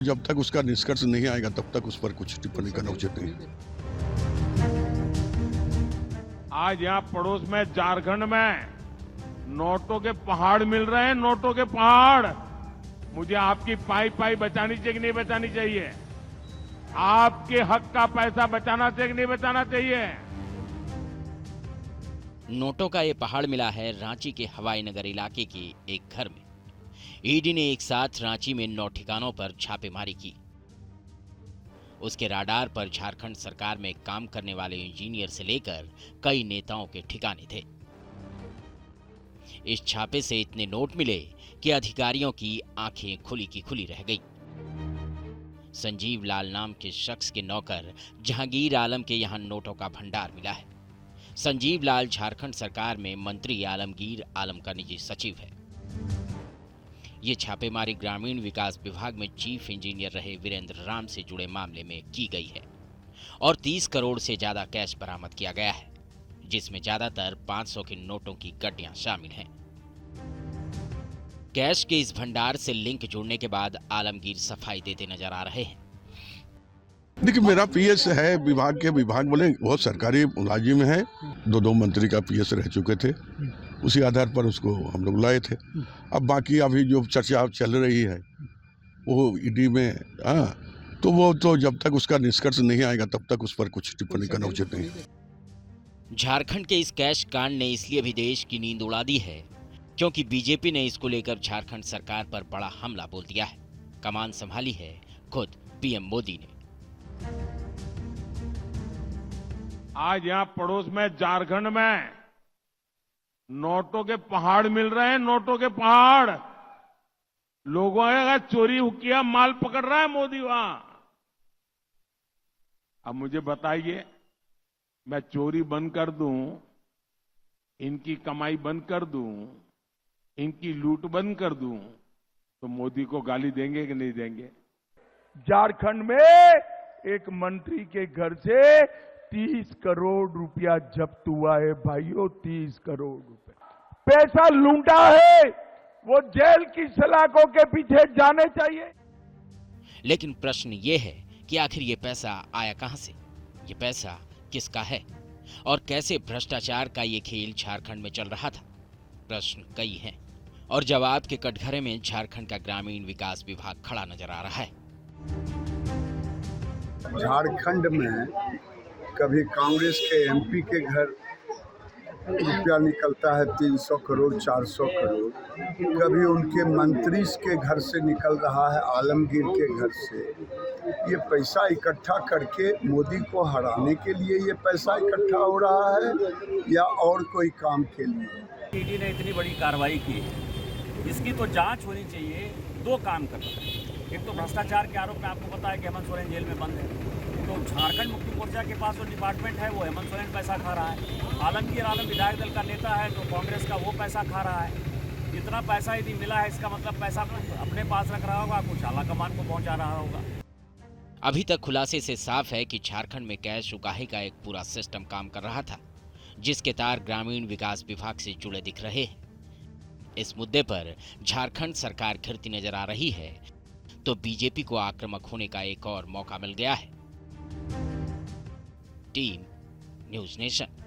जब तक उसका निष्कर्ष नहीं आएगा तब तक उस पर कुछ टिप्पणी करना उचित नहीं। आज यहाँ पड़ोस में झारखंड में नोटों के पहाड़ मिल रहे हैं, नोटों के पहाड़। मुझे आपकी पाई पाई बचानी चाहिए कि नहीं बचानी चाहिए? आपके हक का पैसा बचाना चाहिए कि नहीं बचाना चाहिए? नोटों का ये पहाड़ मिला है रांची के हवाई नगर इलाके के एक घर में। ईडी ने एक साथ रांची में 9 ठिकानों पर छापेमारी की। उसके राडार पर झारखंड सरकार में काम करने वाले इंजीनियर से लेकर कई नेताओं के ठिकाने थे। इस छापे से इतने नोट मिले कि अधिकारियों की आंखें खुली की खुली रह गई। संजीव लाल नाम के शख्स के नौकर जहांगीर आलम के यहां नोटों का भंडार मिला है। संजीव लाल झारखंड सरकार में मंत्री आलमगीर आलम का निजी सचिव है। ये छापेमारी ग्रामीण विकास विभाग में चीफ इंजीनियर रहे वीरेंद्र राम से जुड़े मामले में की गई है और 30 करोड़ से ज्यादा कैश बरामद किया गया है, जिसमें ज्यादातर 500 के नोटों की गड्डियां शामिल हैं। कैश के इस भंडार से लिंक जोड़ने के बाद आलमगीर सफाई देते नजर आ रहे हैं। देखिए, मेरा पीएस है विभाग बोले बहुत सरकारी मुलाजिम है, 2 मंत्री का पीएस रह चुके थे। उसी आधार पर उसको हम लोग लाए थे। अब बाकी अभी जो चर्चा चल रही है वो ईडी में, तो वो तो जब तक उसका निष्कर्ष नहीं आएगा तब तक उस पर कुछ टिप्पणी करना उचित नहीं। झारखंड के इस कैश कांड ने इसलिए भी देश की नींद उड़ा दी है क्योंकि बीजेपी ने इसको लेकर झारखंड सरकार पर बड़ा हमला बोल दिया है। कमान संभाली है खुद पीएम मोदी ने। आज यहाँ पड़ोस में झारखंड में नोटों के पहाड़ मिल रहे हैं, नोटों के पहाड़। लोगों का चोरी किया माल पकड़ रहा है मोदी वहां। अब मुझे बताइए, मैं चोरी बंद कर दूं, इनकी कमाई बंद कर दूं, इनकी लूट बंद कर दूं, तो मोदी को गाली देंगे कि नहीं देंगे? झारखंड में एक मंत्री के घर से 30 करोड़ रुपया जब्त हुआ है भाइयों, 30 करोड़ रुपए पैसा लूटा है। वो जेल की सलाखों के पीछे जाने चाहिए। लेकिन प्रश्न ये है कि आखिर ये पैसा आया कहां से, ये पैसा किसका है और कैसे भ्रष्टाचार का ये खेल झारखंड में चल रहा था? प्रश्न कई हैं और जवाब के कटघरे में झारखंड का ग्रामीण विकास विभाग खड़ा नजर आ रहा है। झारखंड में कभी कांग्रेस के एमपी के घर रुपया निकलता है 300 करोड़ 400 करोड़, कभी उनके मंत्री के घर से निकल रहा है, आलमगीर के घर से। ये पैसा इकट्ठा करके मोदी को हराने के लिए ये पैसा इकट्ठा हो रहा है या और कोई काम के लिए? ईडी ने इतनी बड़ी कार्रवाई की है, इसकी तो जांच होनी चाहिए। 2 काम करना है। एक तो भ्रष्टाचार के आरोप में आपको पता है कि हेमंत सोरेन जेल में बंद है, तो झारखंड मुक्ति मोर्चा के पास जो डिपार्टमेंट है वो हेमंत सोरेन पैसा खा रहा है। आलमगीर आलम विधायक दल का नेता है तो कांग्रेस का वो पैसा खा रहा है। इतना पैसा यदि मिला है, इसका मतलब पैसा अपने पास रख रहा होगा, कुछ आला कमान को पहुंचा रहा होगा। अभी तक खुलासे से साफ है कि झारखंड में कैश उगाही का एक पूरा सिस्टम काम कर रहा था, जिसके तार ग्रामीण विकास विभाग से जुड़े दिख रहे हैं। इस मुद्दे पर झारखंड सरकार घिरती नजर आ रही है तो बीजेपी को आक्रामक होने का एक और मौका मिल गया है। Team news nation.